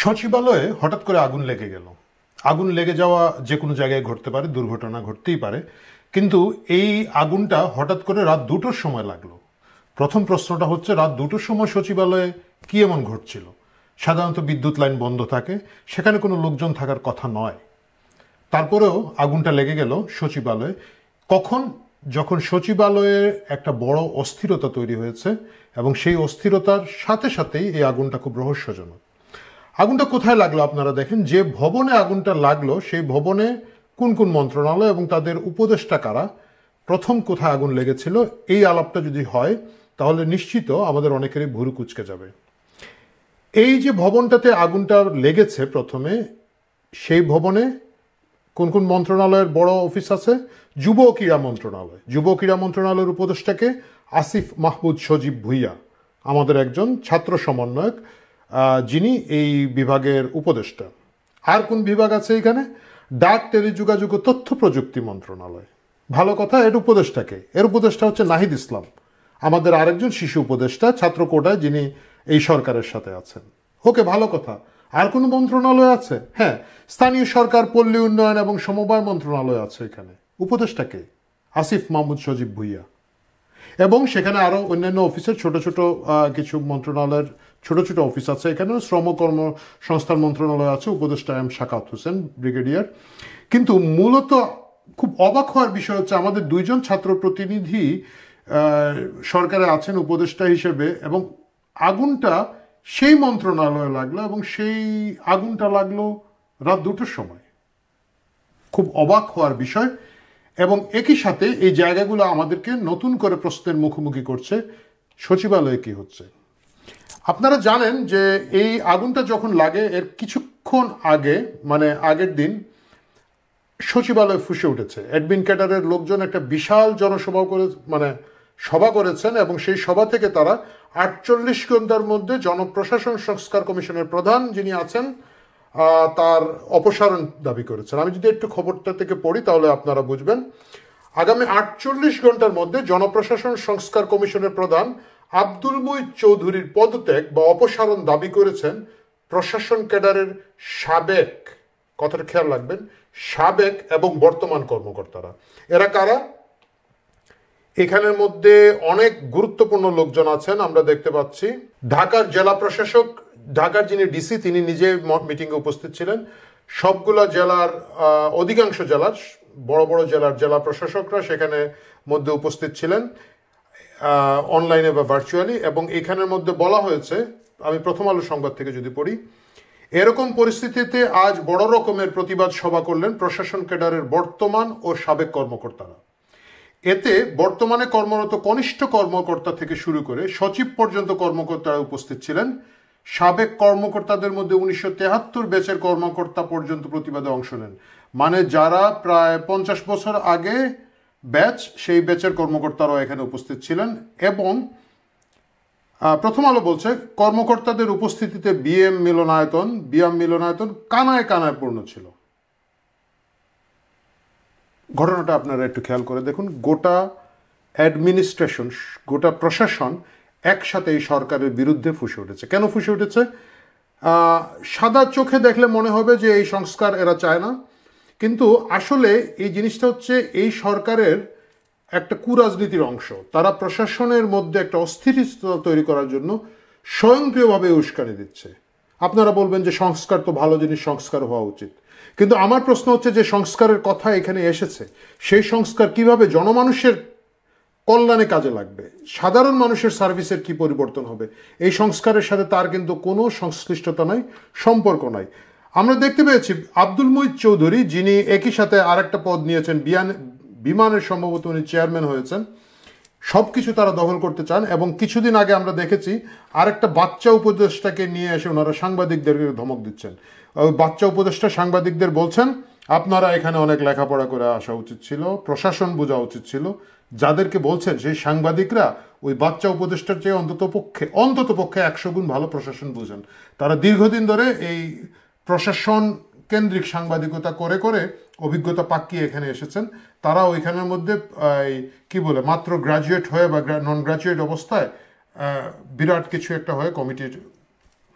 সচিবালয়ে হঠাৎ করে আগুন লেগে গেল। আগুন লেগে যাওয়া যে কোনো জায়গায় ঘটতে পারে, দুর্ঘটনা ঘটতেই পারে, কিন্তু এই আগুনটা হঠাৎ করে রাত 2টোর সময় লাগলো। প্রথম প্রশ্নটা হচ্ছে, রাত 2টোর সময় সচিবালয়ে কি এমন ঘটছিল? সাধারণত বিদ্যুৎ লাইন বন্ধ থাকে, সেখানে কোনো লোকজন থাকার কথা নয়। তারপরেও আগুনটা লেগে গেল সচিবালয়ে। কখন? যখন সচিবালয়ে একটা বড় অস্থিরতা তৈরি হয়েছে, এবং সেই অস্থিরতার সাথে সাথেই এই আগুনটা খুব রহস্যজনক। আগুনটা কোথায় লাগলো আপনারা দেখেন। যে ভবনে আগুনটা লাগলো সেই ভবনে কোন কোন মন্ত্রণালয় এবং তাদের উপদেষ্টা কারা, প্রথম কোথায় আগুন লেগেছিল, এই আলাপটা যদি হয় তাহলে নিশ্চিত আমাদের অনেকেরই ভুরু কুঁচকে যাবে। এই যে ভবনটাতে আগুনটা লেগেছে প্রথমে, সেই ভবনে কোন কোন মন্ত্রণালয়ের বড় অফিস আছে? যুব ক্রীড়া মন্ত্রণালয়। যুব ক্রীড়া মন্ত্রণালয়ের উপদেষ্টাকে আসিফ মাহমুদ সজীব ভুইয়া, আমাদের একজন ছাত্র সমন্বয়ক, যিনি এই বিভাগের উপদেষ্টা। আর কোন বিভাগ আছে এখানে? ডাক, টেলিযোগাযোগ ও তথ্য প্রযুক্তি মন্ত্রণালয়। ভালো কথা, এর উপদেষ্টাকে? এর উপদেষ্টা হচ্ছে নাহিদ ইসলাম, আমাদের আরেকজন শিশু উপদেষ্টা, ছাত্র কোটায়, যিনি এই সরকারের সাথে আছেন। ওকে, ভালো কথা। আর কোনো মন্ত্রণালয় আছে? হ্যাঁ, স্থানীয় সরকার, পল্লী উন্নয়ন এবং সমবায় মন্ত্রণালয় আছে। এখানে উপদেষ্টাকে আসিফ মাহমুদ সজীব ভুইয়া। এবং সেখানে আরও অন্যান্য অফিসের ছোট ছোট কিছু মন্ত্রণালয়ের ছোট ছোট অফিস আছে। এখানে শ্রম কর্মসংস্থান মন্ত্রণালয় আছে, উপদেষ্টা এম শাকাত হোসেন ব্রিগেডিয়ার। কিন্তু মূলত খুব অবাক হওয়ার বিষয় হচ্ছে, আমাদের দুইজন ছাত্র প্রতিনিধি সরকারে আছেন উপদেষ্টা হিসেবে, এবং আগুনটা সেই মন্ত্রণালয়ে লাগলো, এবং সেই আগুনটা লাগলো রাত 2টোর সময়। খুব অবাক হওয়ার বিষয়। এবং একই সাথে এই জায়গাগুলো আমাদেরকে নতুন করে প্রশ্নের মুখোমুখি করছে, সচিবালয়ে কি হচ্ছে। আপনারা জানেন যে এই আগুনটা যখন লাগে এর কিছুক্ষণ আগে, মানে আগের দিন, সচিবালয় ফুঁসে উঠেছে। অ্যাডমিন ক্যাডারের লোকজন একটা বিশাল জনসভা সভা করেছেন, এবং সেই সভা থেকে তারা 48 ঘন্টার মধ্যে জনপ্রশাসন সংস্কার কমিশনের প্রধান যিনি আছেন তার অপসারণ দাবি করেছেন। আমি যদি একটু খবরটা থেকে পড়ি তাহলে আপনারা বুঝবেন। আগামী 48 ঘন্টার মধ্যে জনপ্রশাসন সংস্কার কমিশনের প্রধান আব্দুল মুঈদ চৌধুরীর পদত্যাগ বা অপসারণ দাবি করেছেন প্রশাসন ক্যাডারের সাবেক, কথাটা খেয়াল রাখবেন, সাবেক এবং বর্তমান কর্মকর্তারা। এরা কারা? এখানের মধ্যে অনেক গুরুত্বপূর্ণ লোকজন আছেন। আমরা দেখতে পাচ্ছি ঢাকার জেলা প্রশাসক, ঢাকার যিনি ডিসি, তিনি নিজে মিটিংয়ে উপস্থিত ছিলেন। সবগুলা জেলার, অধিকাংশ জেলার, বড় বড় জেলার জেলা প্রশাসকরা সেখানে মধ্যে উপস্থিত ছিলেন, অনলাইনে বা ভার্চুয়ালি। এবং এখানের মধ্যে বলা হয়েছে, আমি প্রথম আলো সংবাদ থেকে যদি পড়ি, এরকম পরিস্থিতিতে আজ বড় রকমের প্রতিবাদ সভা করলেন প্রশাসন ক্যাডারের বর্তমান ও সাবেক কর্মকর্তারা। এতে বর্তমানে কর্মরত কনিষ্ঠ কর্মকর্তা থেকে শুরু করে সচিব পর্যন্ত কর্মকর্তারা উপস্থিত ছিলেন। সাবেক কর্মকর্তাদের মধ্যে 1973 ব্যাচের কর্মকর্তা পর্যন্ত প্রতিবাদে অংশ নেন। মানে যারা প্রায় 50 বছর আগে ব্যাচ, সেই ব্যাচের কর্মকর্তারাও এখানে উপস্থিত ছিলেন। এবং প্রথম আলো বলছে, কর্মকর্তাদের উপস্থিতিতে বিয়াম মিলনায়তন কানায় কানায় পূর্ণ ছিল। ঘটনাটা আপনারা একটু খেয়াল করে দেখুন। গোটা অ্যাডমিনিস্ট্রেশন, গোটা প্রশাসন একসাথে এই সরকারের বিরুদ্ধে ফুঁসে উঠেছে। কেন ফুঁসে উঠেছে? সাদা চোখে দেখলে মনে হবে যে এই সংস্কার এরা চায় না, কিন্তু আসলে এই জিনিসটা হচ্ছে এই সরকারের একটা কুরাজনীতির অংশ। তারা প্রশাসনের মধ্যে একটা অস্থিরতা তৈরি করার জন্য স্বয়ংক্রিয়ভাবে উস্কানি দিচ্ছে। আপনারা বলবেন যে সংস্কার তো ভালো জিনিস, সংস্কার হওয়া উচিত, কিন্তু আমার প্রশ্ন হচ্ছে যে সংস্কারের কথা এখানে এসেছে, সেই সংস্কার কিভাবে জনমানুষের কল্যাণে কাজে লাগবে, সাধারণ মানুষের সার্ভিসের কি পরিবর্তন হবে, এই সংস্কারের সাথে তার কিন্তু কোনো সংশ্লিষ্টতা নাই, সম্পর্ক নাই। আমরা দেখতে পেয়েছি আব্দুল মুঈদ চৌধুরী, যিনি একই সাথে আরেকটা পদ নিয়েছেন, বিমানের, সম্ভবত উনি চেয়ারম্যান হয়েছেন, সব কিছু তারা দখল করতে চান। এবং কিছুদিন আগে আমরা দেখেছি আরেকটা বাচ্চা উপদেষ্টাকে নিয়ে এসে ওনারা সাংবাদিকদেরকে ধমক দিচ্ছেন। ওই বাচ্চা উপদেষ্টা সাংবাদিকদের বলছেন, আপনারা এখানে অনেক লেখাপড়া করে আসা উচিত ছিল, প্রশাসন বোঝা উচিত ছিল। যাদেরকে বলছেন সেই সাংবাদিকরা ওই বাচ্চা উপদেষ্টার চেয়ে অন্তত পক্ষে 100 গুণ ভালো প্রশাসন বুঝেন। তারা দীর্ঘদিন ধরে এই প্রশাসন কেন্দ্রিক সাংবাদিকতা করে করে অভিজ্ঞতা পাকিয়ে এখানে এসেছেন। তারা ওইখানের মধ্যে কি বলে, মাত্র গ্রাজুয়েট হয়ে বা নন গ্রাজুয়েট অবস্থায় বিরাট কিছু একটা হয়ে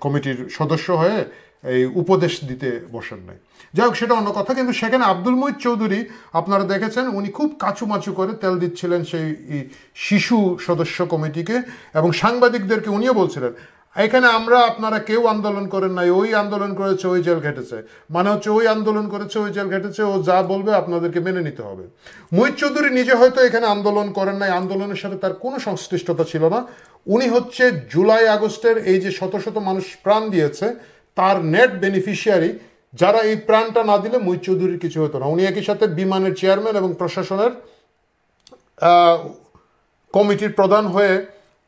কমিটির সদস্য হয়ে এই উপদেশ দিতে বসেন নাই। যাই হোক, সেটা অন্য কথা। কিন্তু সেখানে আব্দুল মুহিত চৌধুরী আপনারা দেখেছেন, উনি খুব কাচুমাচু করে তেল দিচ্ছিলেন সেই শিশু সদস্য কমিটিকে, এবং সাংবাদিকদেরকে উনিও বলছিলেন এখানে আপনারা কেউ আন্দোলন করেন নাই, ওই আন্দোলন করেছে ওই জেল ঘেটেছে, মানে হচ্ছে ওই আন্দোলন করেছে ওই জেল ঘেটেছে, ও যা বলবে আপনাদেরকে মেনে নিতে হবে। মুহিত চৌধুরী নিজে হয়তো এখানে আন্দোলন করেন নাই, আন্দোলনের সাথে তার কোনো সংশ্লিষ্টতা ছিল না। উনি হচ্ছে জুলাই আগস্টের এই যে শত শত মানুষ প্রাণ দিয়েছে তার নেট বেনিফিশিয়ারি, যারা এই প্রাণটা না দিলে মুহিত চৌধুরীর কিছু হতো না। উনি একই সাথে বিমানের চেয়ারম্যান এবং প্রশাসনের কমিটির প্রধান হয়ে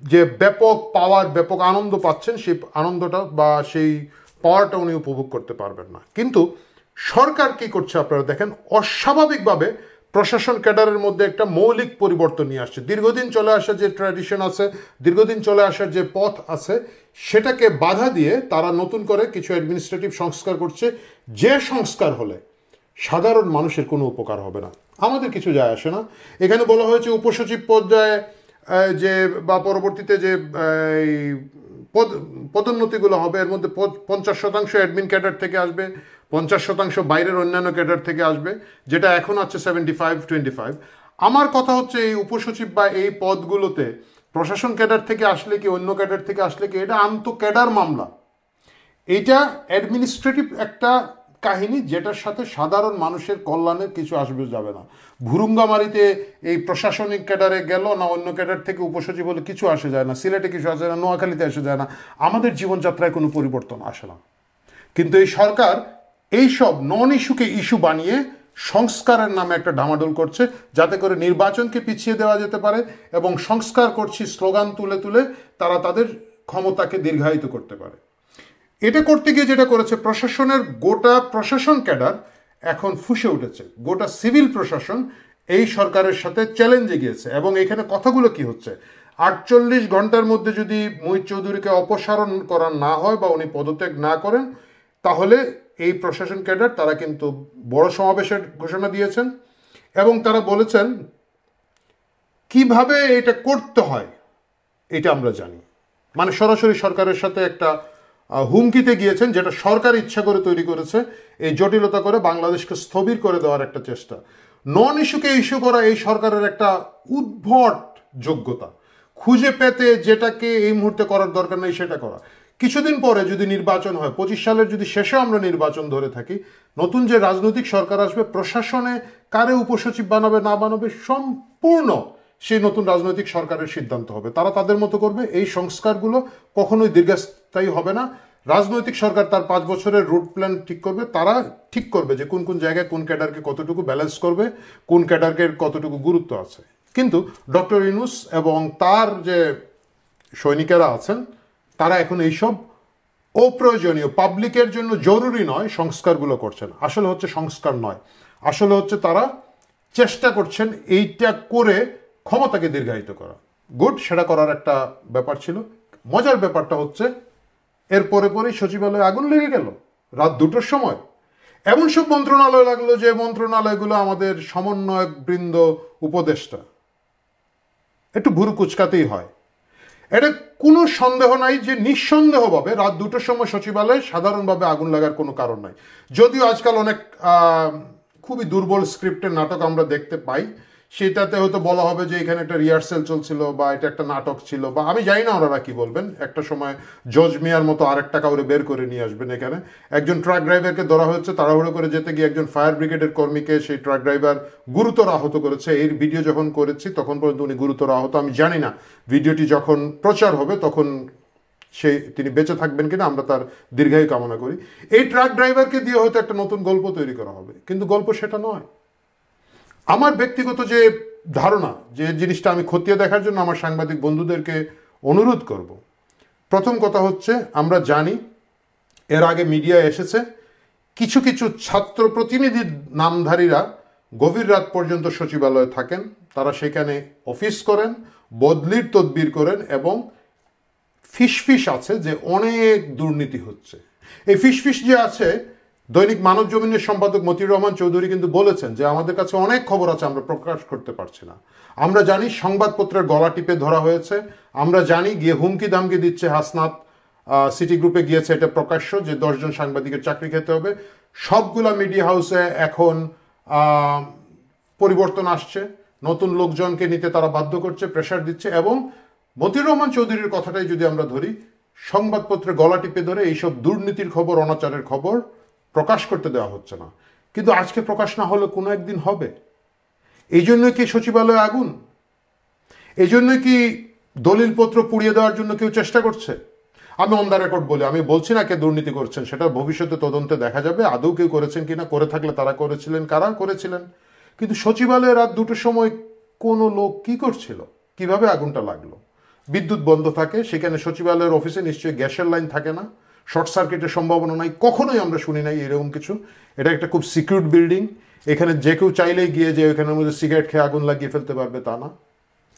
যে ব্যাপক পাওয়ার, ব্যাপক আনন্দ পাচ্ছেন, সেই আনন্দটা বা সেই পাওয়ারটা উনি উপভোগ করতে পারবেন না। কিন্তু সরকার কি করছে আপনারা দেখেন, অস্বাভাবিকভাবে প্রশাসন ক্যাডারের মধ্যে একটা মৌলিক পরিবর্তন নিয়ে আসছে। দীর্ঘদিন চলে আসার যে ট্র্যাডিশন আছে, দীর্ঘদিন চলে আসার যে পথ আছে, সেটাকে বাধা দিয়ে তারা নতুন করে কিছু অ্যাডমিনিস্ট্রেটিভ সংস্কার করছে, যে সংস্কার হলে সাধারণ মানুষের কোনো উপকার হবে না। আমাদের কিছু যায় আসে না। এখানে বলা হয়েছে উপসচিব পর্যায়ে যে বা পরবর্তীতে যে পদোন্নতিগুলো হবে, এর মধ্যে 50% অ্যাডমিন ক্যাডার থেকে আসবে, 50% বাইরের অন্যান্য ক্যাডার থেকে আসবে, যেটা এখন আছে 75-25। আমার কথা হচ্ছে এই উপসচিব বা এই পদগুলোতে প্রশাসন ক্যাডার থেকে আসলে কি অন্য ক্যাডার থেকে আসলে কি, এটা আন্ত ক্যাডার মামলা। এটা অ্যাডমিনিস্ট্রেটিভ একটা কাহিনী, যেটার সাথে সাধারণ মানুষের কল্যাণের কিছু আসবে যাবে না। ভুরুঙ্গামারিতে এই প্রশাসনিক ক্যাডারে গেল না অন্য ক্যাডার থেকে উপসচিব হলে কিছু আসে যায় না, সিলেটে কিছু আসে না, নোয়াখালীতে আসে যায় না, আমাদের জীবনযাত্রায় কোনো পরিবর্তন আসে না। কিন্তু এই সরকার এইসব নন ইস্যুকে ইস্যু বানিয়ে সংস্কারের নামে একটা ডামাডোল করছে, যাতে করে নির্বাচনকে পিছিয়ে দেওয়া যেতে পারে, এবং সংস্কার করছি স্লোগান তুলে তুলে তারা তাদের ক্ষমতাকে দীর্ঘায়িত করতে পারে। এটা করতে গিয়ে যেটা করেছে, প্রশাসনের গোটা প্রশাসন ক্যাডার এখন ফুঁসে উঠেছে, গোটা সিভিল প্রশাসন এই সরকারের সাথে চ্যালেঞ্জে গিয়েছে। এবং এখানে কথাগুলো কি হচ্ছে, 48 ঘন্টার মধ্যে যদি মুহিত চৌধুরীকে অপসারণ করা না হয় বা উনি পদত্যাগ না করেন, তাহলে এই প্রশাসন ক্যাডার তারা কিন্তু বড় সমাবেশের ঘোষণা দিয়েছেন, এবং তারা বলেছেন কিভাবে এটা করতে হয় এটা আমরা জানি। মানে সরাসরি সরকারের সাথে একটা হুমকিতে গিয়েছেন, যেটা সরকার ইচ্ছা করে তৈরি করেছে, এই জটিলতা করে বাংলাদেশকে স্থবির করে দেওয়ার একটা চেষ্টা। নন ইস্যুকে ইস্যু করা এই সরকারের একটা উদ্ভট যোগ্যতা, খুঁজে পেতে যেটাকে এই মুহূর্তে করার দরকার নেই সেটা করা। কিছুদিন পরে যদি নির্বাচন হয়, 25 সালের যদি শেষে আমরা নির্বাচন ধরে থাকি, নতুন যে রাজনৈতিক সরকার আসবে, প্রশাসনে কারে উপসচিব বানাবে না বানাবে সম্পূর্ণ সেই নতুন রাজনৈতিক সরকারের সিদ্ধান্ত হবে। তারা তাদের মতো করবে। এই সংস্কারগুলো কখনোই দীর্ঘস্থায়ী হবে না। রাজনৈতিক সরকার তার 5 বছরের রুট প্ল্যান ঠিক করবে, তারা ঠিক করবে যে কোন কোন জায়গায় কোন ক্যাডারকে কতটুকু ব্যালেন্স করবে, কোন ক্যাডারকে কতটুকু গুরুত্ব আছে। কিন্তু ডক্টর ইউনূস এবং তার যে সৈনিকেরা আছেন, তারা এখন এইসব অপ্রয়োজনীয়, পাবলিকের জন্য জরুরি নয় সংস্কারগুলো করছেন। আসলে হচ্ছে সংস্কার নয়, আসলে হচ্ছে তারা চেষ্টা করছেন এইটা করে ক্ষমতাকে দীর্ঘায়িত করা। গুড, সেটা করার একটা ব্যাপার ছিল। মজার ব্যাপারটা হচ্ছে এর পরে পরেই সচিবালয়ে আগুন লেগে গেল রাত 2টোর সময়। এমন সব মন্ত্রণালয় লাগলো যে মন্ত্রণালয়গুলো আমাদের সমন্বয়ক বৃন্দ, উপদেষ্টা, একটু ভুরু কুচকাতেই হয়। এটা কোনো সন্দেহ নাই যে নিঃসন্দেহভাবে রাত 2টোর সময় সচিবালয়ে সাধারণভাবে আগুন লাগার কোনো কারণ নাই। যদিও আজকাল অনেক খুবই দুর্বল স্ক্রিপ্টের নাটক আমরা দেখতে পাই, সেটাতে হয়তো বলা হবে যে এখানে একটা রিহার্সেল চলছিল বা এটা একটা নাটক ছিল, বা আমি জানি না ওনারা কি বলবেন। একটা সময় জজ মিয়ার মতো আরেকটা কাউরে বের করে নিয়ে আসবেন। এখানে একজন ট্রাক ড্রাইভারকে ধরা হয়েছে, তাড়াহুড়ো করে যেতে গিয়ে একজন ফায়ার ব্রিগেডের কর্মীকে সেই ট্রাক ড্রাইভার গুরুতর আহত করেছে। এই ভিডিও যখন করেছি তখন পর্যন্ত উনি গুরুতর আহত। আমি জানি না ভিডিওটি যখন প্রচার হবে তখন তিনি বেঁচে থাকবেন কিনা, আমরা তার দীর্ঘায়ু কামনা করি। এই ট্রাক ড্রাইভারকে দিয়ে হয়তো একটা নতুন গল্প তৈরি করা হবে, কিন্তু গল্প সেটা নয়। আমার ব্যক্তিগত যে ধারণা, যে জিনিসটা আমি খতিয়ে দেখার জন্য আমার সাংবাদিক বন্ধুদেরকে অনুরোধ করব, প্রথম কথা হচ্ছে আমরা জানি এর আগে মিডিয়ায় এসেছে কিছু কিছু ছাত্র প্রতিনিধির নামধারীরা গভীর রাত পর্যন্ত সচিবালয়ে থাকেন, তারা সেখানে অফিস করেন, বদলির তদবির করেন, এবং ফিসফিস আছে যে অনেক দুর্নীতি হচ্ছে। এই ফিসফিস যে আছে, দৈনিক মানব জমিনের সম্পাদক মতিউর রহমান চৌধুরী কিন্তু বলেছেন যে আমাদের কাছে অনেক খবর আছে, আমরা প্রকাশ করতে পারছি না। আমরা জানি সংবাদপত্রের গলা টিপে ধরা হয়েছে, আমরা জানি গিয়ে হুমকি দামকি দিচ্ছে হাসনাত সিটি গ্রুপে গিয়েছে, এটা প্রকাশ্য যে 10 জন সাংবাদিকের চাকরি খেতে হবে। সবগুলা মিডিয়া হাউসে এখন পরিবর্তন আসছে, নতুন লোকজনকে নিতে তারা বাধ্য করছে, প্রেশার দিচ্ছে। এবং মতিউর রহমান চৌধুরীর কথাটাই যদি আমরা ধরি, সংবাদপত্রে গলা টিপে ধরে এইসব দুর্নীতির খবর, অনাচারের খবর প্রকাশ করতে দেওয়া হচ্ছে না। কিন্তু আজকে প্রকাশ না হলে কোনো একদিন হবে। এই জন্য কি সচিবালয়ে আগুন? এই জন্য কি দলিলপত্র পুড়িয়ে দেওয়ার জন্য কেউ চেষ্টা করছে? আমি অন দ্য রেকর্ড বলি, আমি বলছি না কে দুর্নীতি করছেন, সেটা ভবিষ্যতে তদন্তে দেখা যাবে আদৌ কেউ করেছেন কিনা, করে থাকলে তারা করেছিলেন, কারা করেছিলেন। কিন্তু সচিবালয়ে রাত 2টোর সময় কোনো লোক কি করছিল, কিভাবে আগুনটা লাগলো? বিদ্যুৎ বন্ধ থাকে, সেখানে সচিবালয়ের অফিসে নিশ্চয়ই গ্যাসের লাইন থাকে না, শর্ট সার্কিটের সম্ভাবনা নাই, কখনোই আমরা শুনি নাই এরকম কিছু। এটা একটা খুব সিকিউরড বিল্ডিং, এখানে যে কেউ চাইলেই গিয়ে যে ওইখানের মধ্যে সিগারেট খেয়ে আগুন লাগিয়ে ফেলতে পারবে তা না।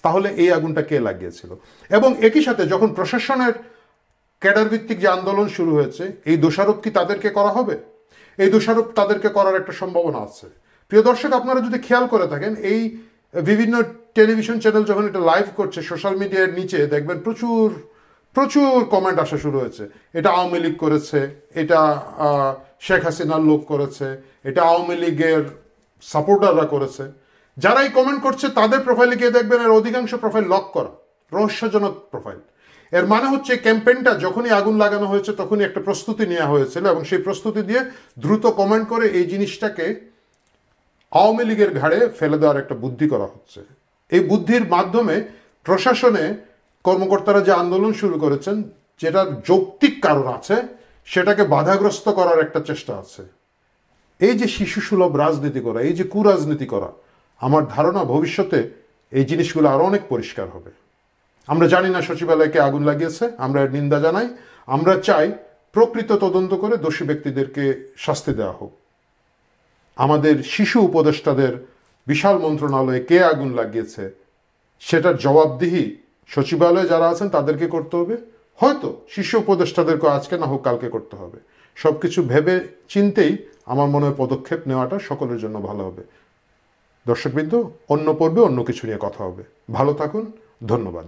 তাহলে এই আগুনটা কে লাগিয়েছিল? এবং একই সাথে যখন প্রশাসনের ক্যাডার ভিত্তিক যে আন্দোলন শুরু হয়েছে, এই দোষারোপ কি তাদেরকে করা হবে? এই দোষারোপ তাদেরকে করার একটা সম্ভাবনা আছে। প্রিয় দর্শক, আপনারা যদি খেয়াল করে থাকেন, এই বিভিন্ন টেলিভিশন চ্যানেল যখন এটা লাইভ করছে, সোশ্যাল মিডিয়ার নিচে দেখবেন প্রচুর প্রচুর কমেন্ট আসা শুরু হয়েছে। এটা আওয়ামী লীগ করেছে, এটা শেখ হাসিনার লোক করেছে, এটা আওয়ামী লীগের সাপোর্টাররা করেছে। যারা এই কমেন্ট করছে তাদের প্রোফাইলে গিয়ে দেখবেন এর অধিকাংশ প্রোফাইল লক করা, রহস্যজনক প্রোফাইল। এর মানে হচ্ছে ক্যাম্পেইনটা যখনই আগুন লাগানো হয়েছে তখনই একটা প্রস্তুতি নেওয়া হয়েছিল, এবং সেই প্রস্তুতি দিয়ে দ্রুত কমেন্ট করে এই জিনিসটাকে আওয়ামী লীগের ঘাড়ে ফেলে দেওয়ার একটা বুদ্ধি করা হচ্ছে। এই বুদ্ধির মাধ্যমে প্রশাসনে কর্মকর্তারা যে আন্দোলন শুরু করেছেন, যেটার যৌক্তিক কারণ আছে, সেটাকে বাধাগ্রস্ত করার একটা চেষ্টা আছে। এই যে শিশুসুলভ রাজনীতি করা, এই যে কুরাজনীতি করা, আমার ধারণা ভবিষ্যতে এই জিনিসগুলো আরো অনেক পরিষ্কার হবে। আমরা জানি না সচিবালয়কে আগুন লাগিয়েছে, আমরা এর নিন্দা জানাই। আমরা চাই প্রকৃত তদন্ত করে দোষী ব্যক্তিদেরকে শাস্তি দেওয়া হোক। আমাদের শিশু উপদেষ্টাদের বিশাল মন্ত্রণালয়ে কে আগুন লাগিয়েছে সেটার জবাবদিহি সচিবালয়ে যারা আছেন তাদেরকে করতে হবে। হয়তো শিশু উপদেষ্টাদেরকে আজকে না হোক কালকে করতে হবে। সবকিছু ভেবে চিন্তেই আমার মনে হয় পদক্ষেপ নেওয়াটা সকলের জন্য ভালো হবে। দর্শকবৃন্দ, অন্য পর্বে অন্য কিছু নিয়ে কথা হবে। ভালো থাকুন, ধন্যবাদ।